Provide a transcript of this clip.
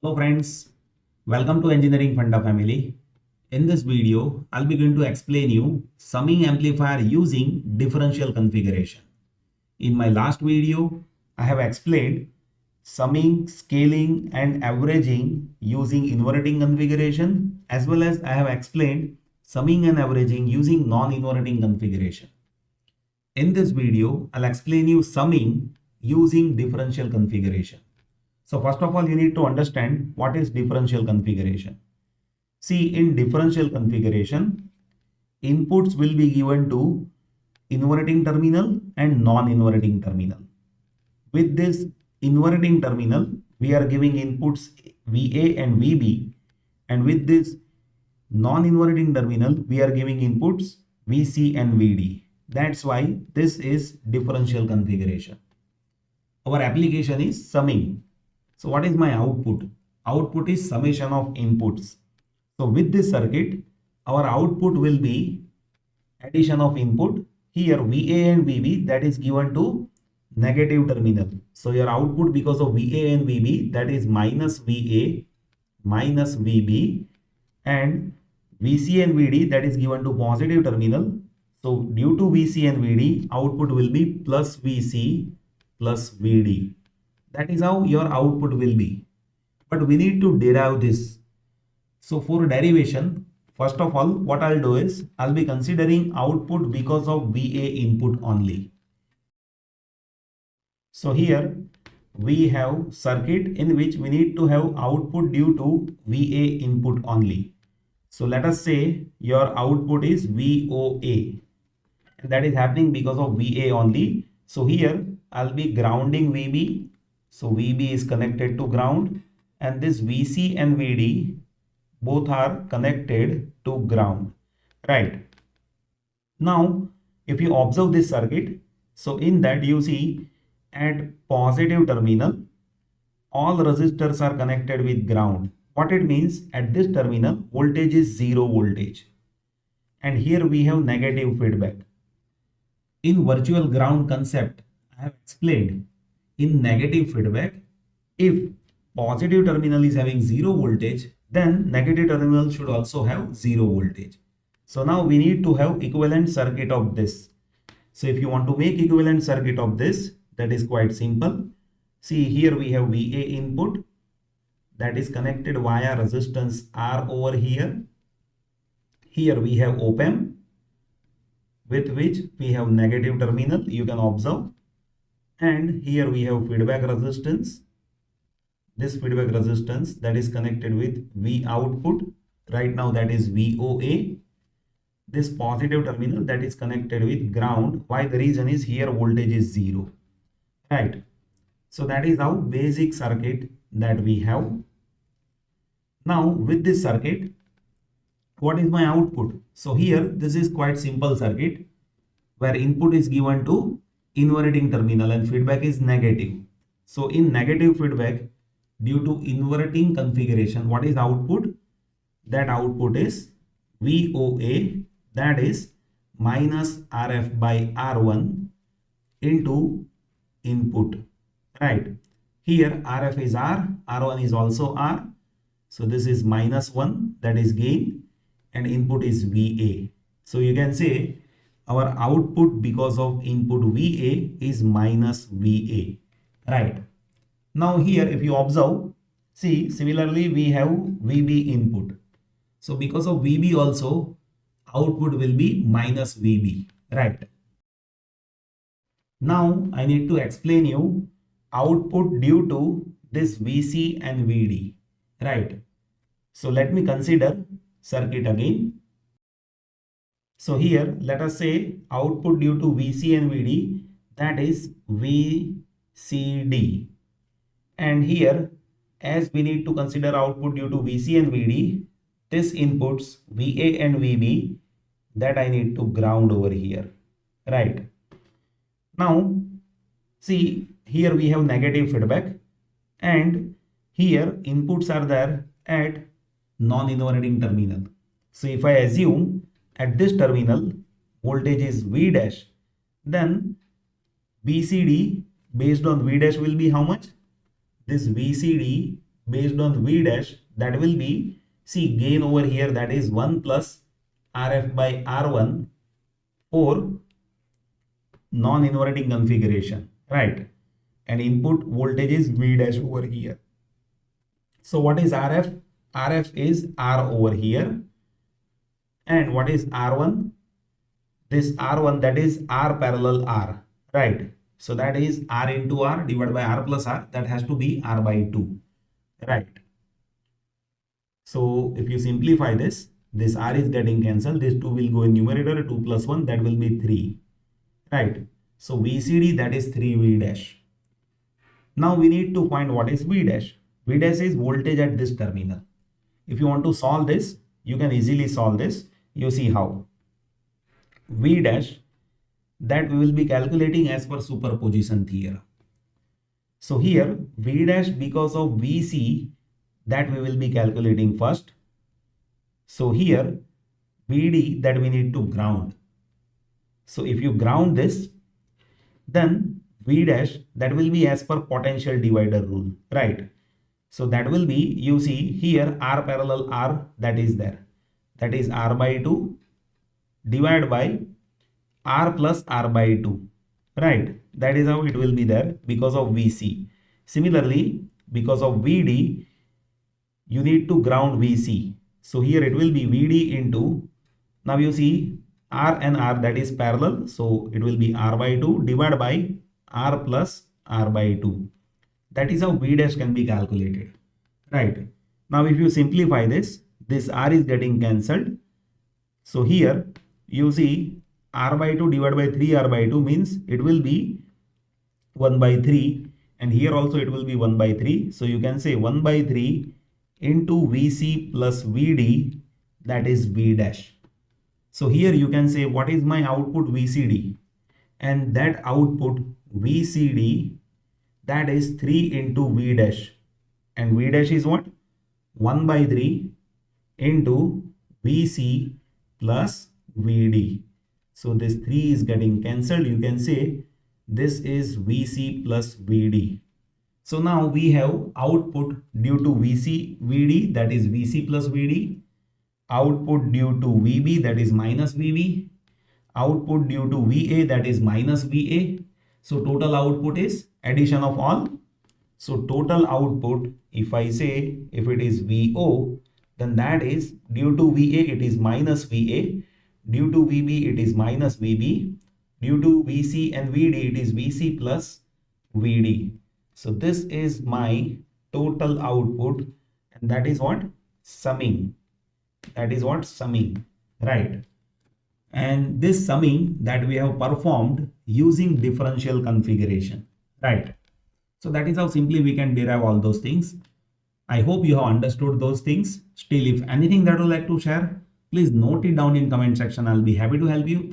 Hello friends, welcome to Engineering Funda family. In this video, I'll be going to explain you summing amplifier using differential configuration. In my last video, I have explained summing, scaling and averaging using inverting configuration, as well as I have explained summing and averaging using non-inverting configuration. In this video, I'll explain you summing using differential configuration. So first of all, you need to understand what is differential configuration. See, in differential configuration, inputs will be given to inverting terminal and non-inverting terminal. With this inverting terminal, we are giving inputs VA and VB, and with this non-inverting terminal, we are giving inputs VC and VD. That's why this is differential configuration. Our application is summing. So what is my output? Output is summation of inputs. So with this circuit, our output will be addition of input. Here VA and VB, that is given to negative terminal. So your output because of VA and VB, that is minus VA minus VB, and VC and VD, that is given to positive terminal. So due to VC and VD, output will be plus VC plus VD. That is how your output will be. But we need to derive this. So for derivation, first of all, what I'll do is I'll be considering output because of VA input only. So here we have circuit in which we need to have output due to VA input only. So let us say your output is VOA, and that is happening because of VA only. So here I'll be grounding VB. So VB is connected to ground, and this VC and VD both are connected to ground, right? Now, if you observe this circuit, so in that you see at positive terminal, all resistors are connected with ground. What it means, at this terminal, voltage is 0 voltage. And here we have negative feedback. In virtual ground concept, I have explained, in negative feedback, if positive terminal is having 0 voltage, then negative terminal should also have 0 voltage. So now we need to have equivalent circuit of this. So if you want to make equivalent circuit of this, that is quite simple. See, here we have VA input that is connected via resistance R over here. Here we have op-amp with which we have negative terminal, you can observe. And here we have feedback resistance. This feedback resistance that is connected with V output. Right now that is VOA. This positive terminal that is connected with ground. Why? The reason is here voltage is 0. Right. So that is how basic circuit that we have. Now with this circuit, what is my output? So here this is quite simple circuit where input is given to inverting terminal and feedback is negative. So in negative feedback, due to inverting configuration, what is output? That output is VOA, that is minus RF by R1 into input, right? Here RF is R, R1 is also R. So this is minus 1, that is gain, and input is VA. So you can say our output because of input VA is minus VA, right? Now here if you observe, see, similarly we have VB input. So because of VB also, output will be minus VB, right? Now I need to explain you output due to this VC and VD, right? So let me consider circuit again. So here let us say output due to VC and VD, that is VCD. And here, as we need to consider output due to VC and VD, this inputs VA and VB, that I need to ground over here, right? Now see, here we have negative feedback, and here inputs are there at non-inverting terminal. So if I assume at this terminal voltage is V dash, then VCD based on V dash will be how much? This VCD based on V dash, that will be, see, gain over here, that is 1 plus RF by R1 for non-inverting configuration, right? And input voltage is V dash over here. So what is RF? RF is R over here. And what is R1? This R1, that is R parallel R, right? So that is R into R divided by R plus R. That has to be R by 2, right? So if you simplify this R is getting cancelled. This 2 will go in numerator, 2 plus 1, that will be 3, right? So VCD, that is 3V dash. Now we need to find what is V dash. V dash is voltage at this terminal. If you want to solve this, you can easily solve this. You see how. V dash, that we will be calculating as per superposition theorem. So here V dash, because of VC, that we will be calculating first. So here VD, that we need to ground. So if you ground this, then V dash, that will be as per potential divider rule, right? So that will be, you see here R parallel R, that is there. That is R by 2 divided by R plus R by 2, right? That is how it will be there because of VC. Similarly, because of VD, you need to ground VC. So here it will be VD into, now you see R and R, that is parallel. So it will be R by 2 divided by R plus R by 2. That is how V dash can be calculated, right? Now if you simplify this R is getting cancelled. So here you see R by 2 divided by 3R by 2 means it will be 1 by 3, and here also it will be 1 by 3. So you can say 1 by 3 into VC plus VD, that is V dash. So here you can say what is my output VCD, and that output VCD, that is 3 into V dash, and V dash is what? 1 by 3 into VC plus VD. So this 3 is getting cancelled. You can say this is VC plus VD. So now we have output due to VC VD, that is VC plus VD, output due to VB, that is minus VB, output due to VA, that is minus VA. So total output is addition of all. So total output, if I say if it is VO, then that is due to VA it is minus VA, due to VB it is minus VB, due to VC and VD it is VC plus VD. So this is my total output, and that is what? Summing. That is what? Summing, right? And this summing that we have performed using differential configuration, right? So that is how simply we can derive all those things. I hope you have understood those things. Still, if anything that you would like to share, please note it down in comment section. I'll be happy to help you.